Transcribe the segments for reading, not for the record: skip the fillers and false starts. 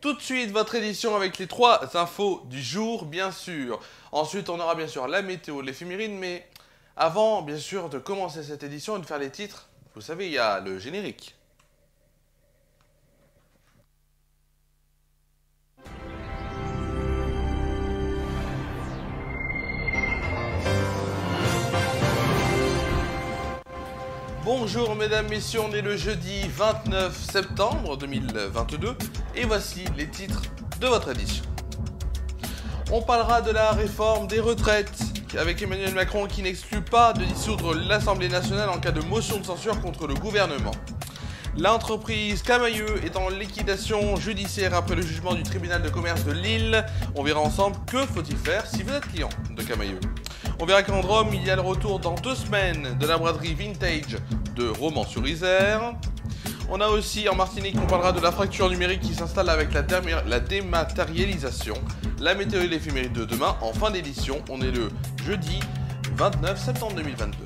Tout de suite, votre édition avec les 3 infos du jour, bien sûr. Ensuite, on aura bien sûr la météo, l'éphéméride, mais avant, bien sûr, de commencer cette édition et de faire les titres, vous savez, il y a le générique. Bonjour mesdames, messieurs, on est le jeudi 29 septembre 2022 et voici les titres de votre édition. On parlera de la réforme des retraites avec Emmanuel Macron qui n'exclut pas de dissoudre l'Assemblée nationale en cas de motion de censure contre le gouvernement. L'entreprise Camaïeu est en liquidation judiciaire après le jugement du tribunal de commerce de Lille. On verra ensemble que faut-il faire si vous êtes client de Camaïeu. On verra qu'en Drôme, il y a le retour dans 2 semaines de la braderie vintage de Romans-sur-Isère. On a aussi en Martinique, on parlera de la fracture numérique qui s'installe avec la dématérialisation. La météo et l'éphéméride de demain en fin d'édition. On est le jeudi 29 septembre 2022.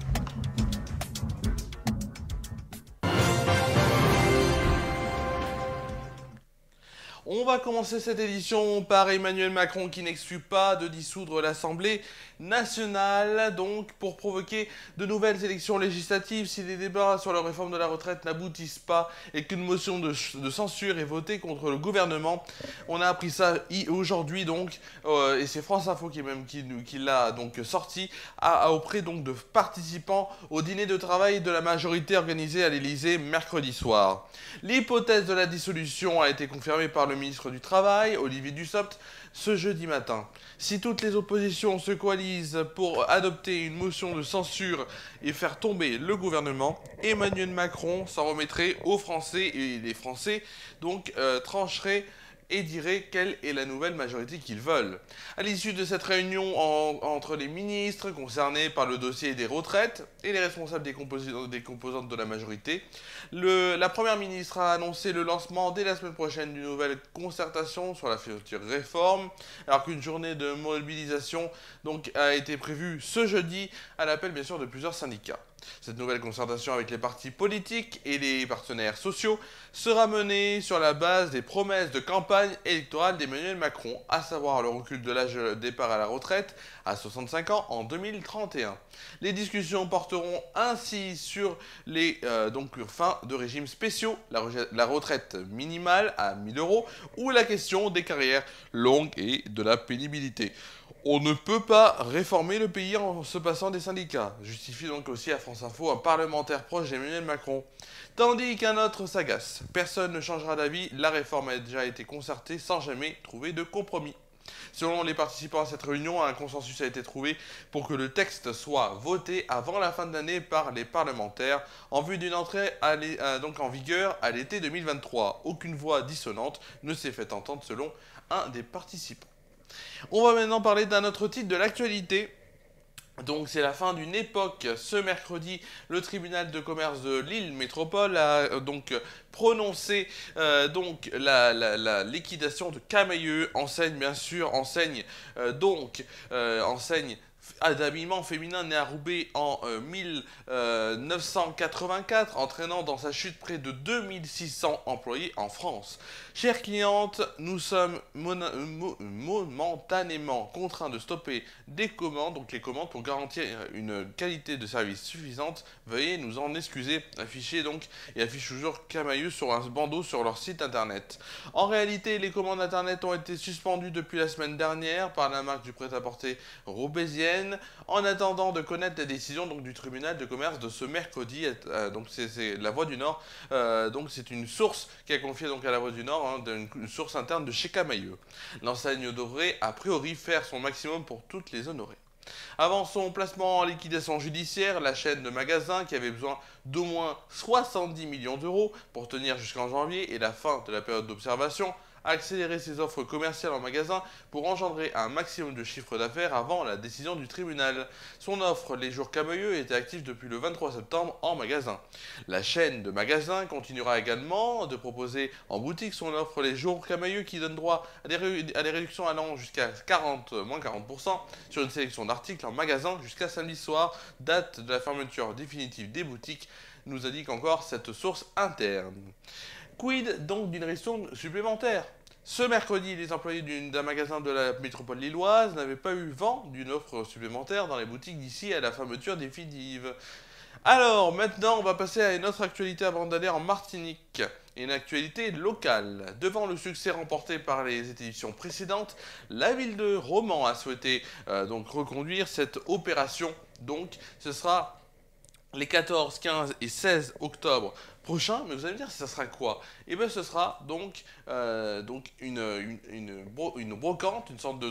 On va commencer cette édition par Emmanuel Macron qui n'exclut pas de dissoudre l'Assemblée nationale, donc pour provoquer de nouvelles élections législatives si les débats sur la réforme de la retraite n'aboutissent pas et qu'une motion de censure est votée contre le gouvernement. On a appris ça aujourd'hui donc, et c'est France Info qui l'a donc sorti auprès donc de participants au dîner de travail de la majorité organisé à l'Élysée mercredi soir. L'hypothèse de la dissolution a été confirmée par le ministre du Travail, Olivier Dussopt, ce jeudi matin. Si toutes les oppositions se coalisent pour adopter une motion de censure et faire tomber le gouvernement, Emmanuel Macron s'en remettrait aux Français et les Français donc trancheraient et dirait quelle est la nouvelle majorité qu'ils veulent. À l'issue de cette réunion entre les ministres concernés par le dossier des retraites et les responsables des composantes de la majorité, la première ministre a annoncé le lancement dès la semaine prochaine d'une nouvelle concertation sur la future réforme, alors qu'une journée de mobilisation donc, a été prévue ce jeudi à l'appel bien sûr de plusieurs syndicats. Cette nouvelle concertation avec les partis politiques et les partenaires sociaux sera menée sur la base des promesses de campagne électorale d'Emmanuel Macron, à savoir le recul de l'âge de départ à la retraite à 65 ans en 2031. Les discussions porteront ainsi sur les fins de régimes spéciaux, la retraite minimale à 1 000 € ou la question des carrières longues et de la pénibilité. On ne peut pas réformer le pays en se passant des syndicats, justifie donc aussi à France Info un parlementaire proche d'Emmanuel Macron. Tandis qu'un autre s'agace. Personne ne changera d'avis, la réforme a déjà été concertée sans jamais trouver de compromis. Selon les participants à cette réunion, un consensus a été trouvé pour que le texte soit voté avant la fin de l'année par les parlementaires en vue d'une entrée en vigueur à l'été 2023. Aucune voix dissonante ne s'est fait entendre selon un des participants. On va maintenant parler d'un autre titre de l'actualité. Donc c'est la fin d'une époque. Ce mercredi, le tribunal de commerce de Lille Métropole a donc prononcé la liquidation de Camaïeu, enseigne d'habillement féminin né à Roubaix en 1984, entraînant dans sa chute près de 2600 employés en France. Chères clientes, nous sommes momentanément contraints de stopper des commandes, donc les commandes pour garantir une qualité de service suffisante. Veuillez nous en excuser. Affiche toujours Camaïeu sur un bandeau sur leur site internet. En réalité, les commandes internet ont été suspendues depuis la semaine dernière par la marque du prêt-à-porter roubaisienne. En attendant de connaître la décision donc, du tribunal de commerce de ce mercredi, donc c'est La Voix du Nord, donc c'est une source qui a confié donc à La Voix du Nord, une source interne de chez Camaïeu. L'enseigne devrait a priori faire son maximum pour toutes les honorer. Avant son placement en liquidation judiciaire, la chaîne de magasins, qui avait besoin d'au moins 70 millions d'euros pour tenir jusqu'en janvier et la fin de la période d'observation, a accéléré ses offres commerciales en magasin pour engendrer un maximum de chiffre d'affaires avant la décision du tribunal. Son offre Les Jours Camaïeu était active depuis le 23 septembre en magasin. La chaîne de magasins continuera également de proposer en boutique son offre Les Jours Camaïeu qui donne droit à des réductions allant jusqu'à moins 40% sur une sélection d'articles en magasin jusqu'à samedi soir, date de la fermeture définitive des boutiques, nous indique encore cette source interne. Quid donc d'une restriction supplémentaire ? Ce mercredi, les employés d'un magasin de la métropole lilloise n'avaient pas eu vent d'une offre supplémentaire dans les boutiques d'ici à la fermeture définitive. Alors, maintenant, on va passer à une autre actualité avant d'aller en Martinique. Une actualité locale. Devant le succès remporté par les éditions précédentes, la ville de Romans a souhaité donc reconduire cette opération. Donc, ce sera les 14, 15 et 16 octobre prochains. Mais vous allez me dire, ça sera quoi? Et bien, ce sera donc une brocante, une sorte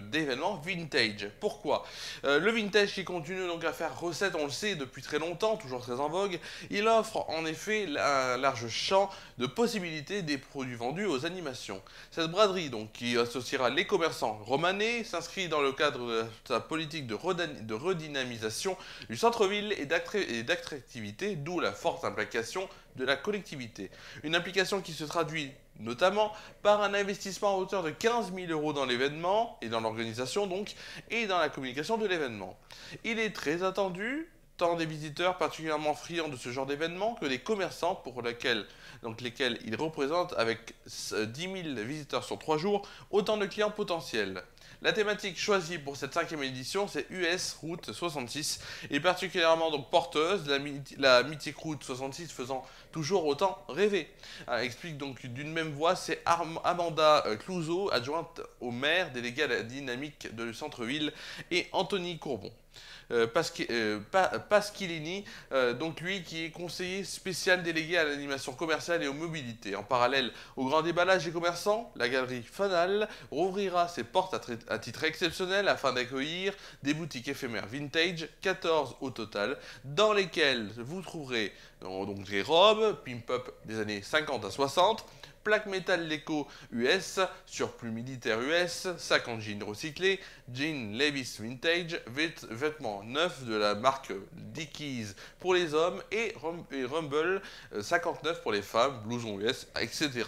d'événement vintage. Pourquoi? Le vintage qui continue donc à faire recette, on le sait depuis très longtemps, toujours très en vogue. Il offre en effet un large champ de possibilités des produits vendus aux animations. Cette braderie donc qui associera les commerçants romanais s'inscrit dans le cadre de sa politique de redynamisation du centre-ville et d'attractivité, d'où la forte implication de la collectivité. Une implication qui se traduit notamment par un investissement à hauteur de 15 000 € dans l'événement et dans l'organisation donc et dans la communication de l'événement. Il est très attendu tant des visiteurs particulièrement friands de ce genre d'événement que des commerçants pour lesquels il représente avec 10 000 visiteurs sur 3 jours autant de clients potentiels. La thématique choisie pour cette 5e édition, c'est US Route 66, et particulièrement donc porteuse, la mythique Route 66 faisant toujours autant rêver. Explique donc d'une même voix, c'est Amanda Clouseau, adjointe au maire, déléguée à la dynamique de centre-ville, et Anthony Courbon. Pasquilini, donc lui qui est conseiller spécial délégué à l'animation commerciale et aux mobilités. En parallèle au grand déballage des commerçants, la galerie Fanal rouvrira ses portes à titre exceptionnel afin d'accueillir des boutiques éphémères vintage, 14 au total, dans lesquelles vous trouverez donc des robes, pimp-up des années 50 à 60, plaques métal Leco US, surplus militaire US, sacs en jean recyclés, jeans Levi's Vintage, vêtements neufs de la marque Dickies pour les hommes et Rumble 59 pour les femmes, blousons US, etc.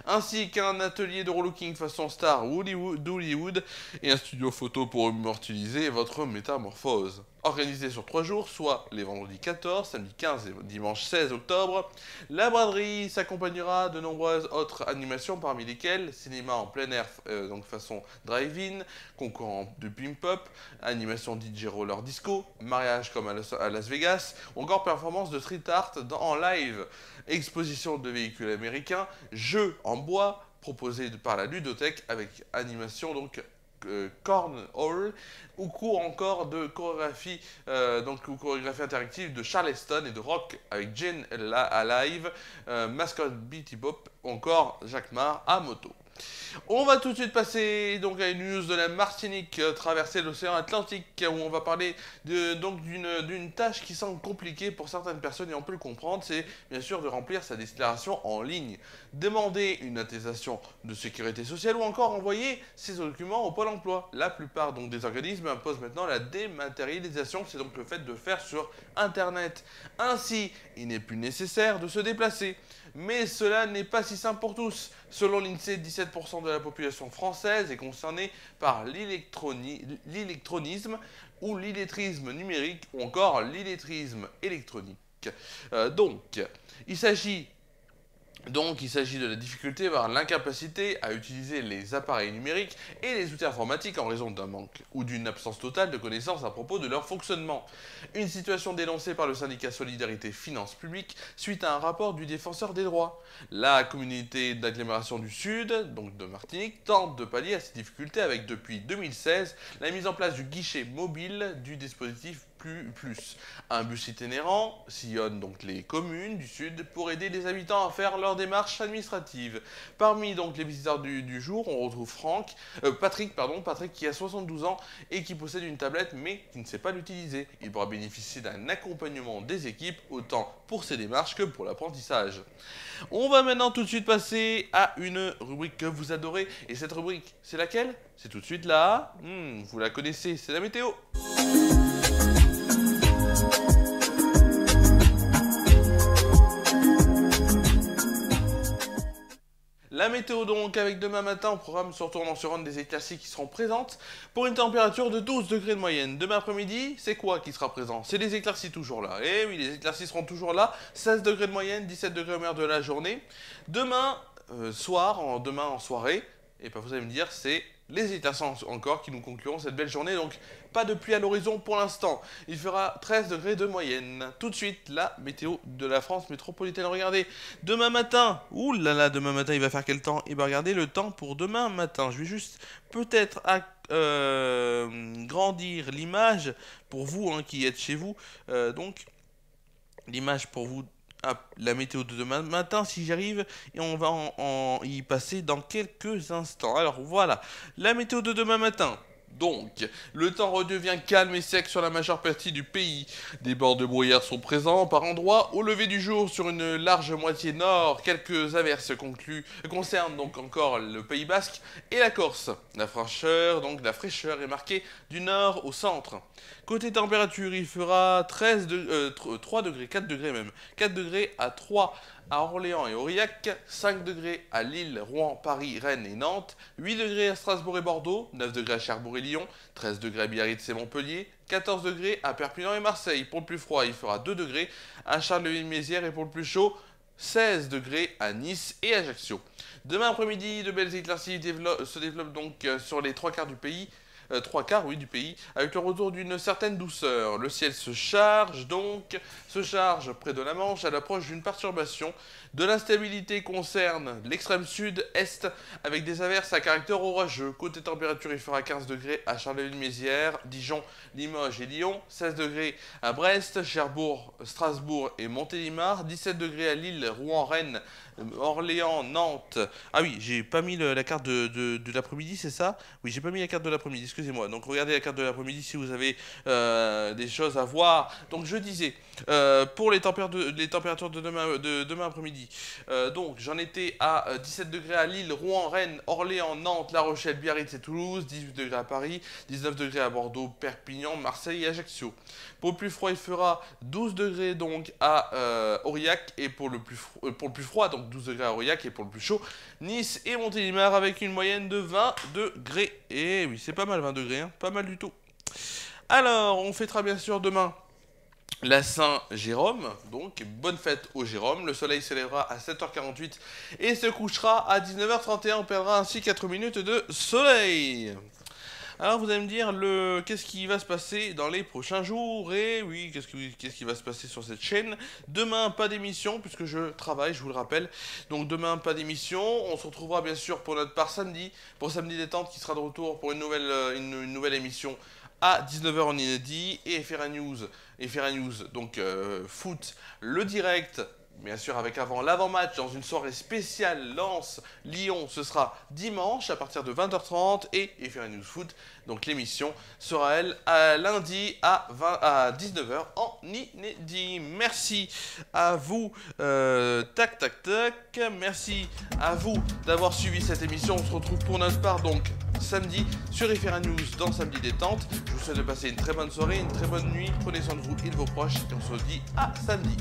Ainsi qu'un atelier de relooking façon star d'Hollywood et un studio photo pour immortaliser votre métamorphose. Organisé sur 3 jours, soit les vendredis 14, samedi 15 et dimanche 16 octobre. La braderie s'accompagnera de nombreuses autres animations, parmi lesquelles cinéma en plein air, donc façon drive-in, concours de pimp-up, animation DJ roller disco, mariage comme à Las Vegas, ou encore performance de street art en live, exposition de véhicules américains, jeux en bois proposés par la ludothèque avec animation donc cornhole ou cours encore de chorégraphie interactive de Charleston et de rock avec Jane Alive, Mascot Beatty Bop, encore Jacques Mar à moto. On va tout de suite passer donc à une news de la Martinique, traverser l'océan Atlantique, où on va parler d'une tâche qui semble compliquée pour certaines personnes, et on peut le comprendre, c'est bien sûr de remplir sa déclaration en ligne, demander une attestation de sécurité sociale ou encore envoyer ses documents au Pôle emploi. La plupart donc des organismes imposent maintenant la dématérialisation, c'est donc le fait de faire sur Internet. Ainsi, il n'est plus nécessaire de se déplacer. Mais cela n'est pas si simple pour tous. Selon l'INSEE, 17% de la population française est concernée par l'illectronisme ou l'illettrisme numérique ou encore l'illettrisme électronique. Il s'agit de la difficulté, voire l'incapacité à utiliser les appareils numériques et les outils informatiques en raison d'un manque ou d'une absence totale de connaissances à propos de leur fonctionnement. Une situation dénoncée par le syndicat Solidarité Finances Publiques suite à un rapport du Défenseur des droits. La communauté d'agglomération du Sud, donc de Martinique, tente de pallier à ces difficultés avec depuis 2016 la mise en place du guichet mobile du dispositif Plus. Un bus itinérant sillonne donc les communes du Sud pour aider les habitants à faire leurs démarches administratives. Parmi donc les visiteurs du jour, on retrouve Patrick qui a 72 ans et qui possède une tablette mais qui ne sait pas l'utiliser. Il pourra bénéficier d'un accompagnement des équipes autant pour ses démarches que pour l'apprentissage. On va maintenant tout de suite passer à une rubrique que vous adorez. Et cette rubrique, c'est laquelle? C'est tout de suite là. Vous la connaissez, c'est la météo. La météo donc, avec demain matin au programme se retournant sur Rhône des éclaircies qui seront présentes pour une température de 12 degrés de moyenne. Demain après-midi, c'est quoi qui sera présent? C'est les éclaircies toujours là. Eh oui, les éclaircies seront toujours là. 16 degrés de moyenne, 17 degrés au meilleur de la journée. Demain, soir, demain en soirée. Et vous allez me dire, c'est les étincelles encore qui nous concluront cette belle journée. Donc, pas de pluie à l'horizon pour l'instant. Il fera 13 degrés de moyenne. Tout de suite, la météo de la France métropolitaine. Regardez, demain matin, ouh là là, demain matin, il va faire quel temps? Et bien, regardez le temps pour demain matin. Je vais juste peut-être grandir l'image pour vous hein, qui êtes chez vous. Donc, l'image pour vous. La météo de demain matin si j'y arrive et on va y passer dans quelques instants. Alors voilà, la météo de demain matin. Donc, le temps redevient calme et sec sur la majeure partie du pays. Des bords de brouillard sont présents par endroits. Au lever du jour, sur une large moitié nord, quelques averses concernent donc encore le Pays Basque et la Corse. La fraîcheur est marquée du nord au centre. Côté température, il fera 3 degrés, 4 degrés même. 4 degrés à 3 à Orléans et Aurillac, 5 degrés à Lille, Rouen, Paris, Rennes et Nantes, 8 degrés à Strasbourg et Bordeaux, 9 degrés à Cherbourg et Lyon, 13 degrés à Biarritz et Montpellier, 14 degrés à Perpignan et Marseille. Pour le plus froid, il fera 2 degrés à Charleville-Mézières et pour le plus chaud, 16 degrés à Nice et Ajaccio. Demain après-midi, de belles éclaircies se développent donc sur les 3 quarts du pays. 3 quarts du pays, avec le retour d'une certaine douceur. Le ciel se charge près de la Manche à l'approche d'une perturbation. De l'instabilité concerne l'extrême sud-est avec des averses à caractère orageux. Côté température, il fera 15 degrés à Charleville-Mézières, Dijon, Limoges et Lyon, 16 degrés à Brest, Cherbourg, Strasbourg et Montélimar, 17 degrés à Lille, Rouen, Rennes, Orléans, Nantes. Ah oui, j'ai pas mis la carte de l'après-midi, c'est ça? Oui, j'ai pas mis la carte de l'après-midi, excusez-moi. Donc regardez la carte de l'après-midi si vous avez des choses à voir. Donc je disais, pour les températures de demain après-midi, donc j'en étais à 17 degrés à Lille, Rouen, Rennes, Orléans, Nantes, La Rochelle, Biarritz et Toulouse, 18 degrés à Paris, 19 degrés à Bordeaux, Perpignan, Marseille et Ajaccio. Pour le plus froid, il fera 12 degrés donc à Aurillac et pour le plus froid, donc 12 degrés à Aurillac et pour le plus chaud, Nice et Montélimar avec une moyenne de 20 degrés. Et oui, c'est pas mal 20 degrés, hein, pas mal du tout. Alors, on fêtera bien sûr demain la Saint-Jérôme, donc bonne fête au Jérôme. Le soleil se lèvera à 7h48 et se couchera à 19h31. On perdra ainsi 4 minutes de soleil. Alors vous allez me dire, qu'est-ce qui va se passer dans les prochains jours? Et oui, qu'est-ce qui va se passer sur cette chaîne? Demain, pas d'émission, puisque je travaille, je vous le rappelle. Donc demain, pas d'émission. On se retrouvera bien sûr pour notre part samedi, pour Samedi Détente, qui sera de retour pour une nouvelle émission à 19h en inédit. Et FR News, donc foot, le direct. Bien sûr, avec l'avant-match dans une soirée spéciale Lens-Lyon, ce sera dimanche à partir de 20h30 et FR News Foot. Donc l'émission sera, elle, à lundi à 19h en inédit. Merci à vous, merci à vous d'avoir suivi cette émission. On se retrouve pour notre part donc samedi sur FR News dans Samedi Détente. Je vous souhaite de passer une très bonne soirée, une très bonne nuit. Prenez soin de vous et de vos proches et on se dit à samedi.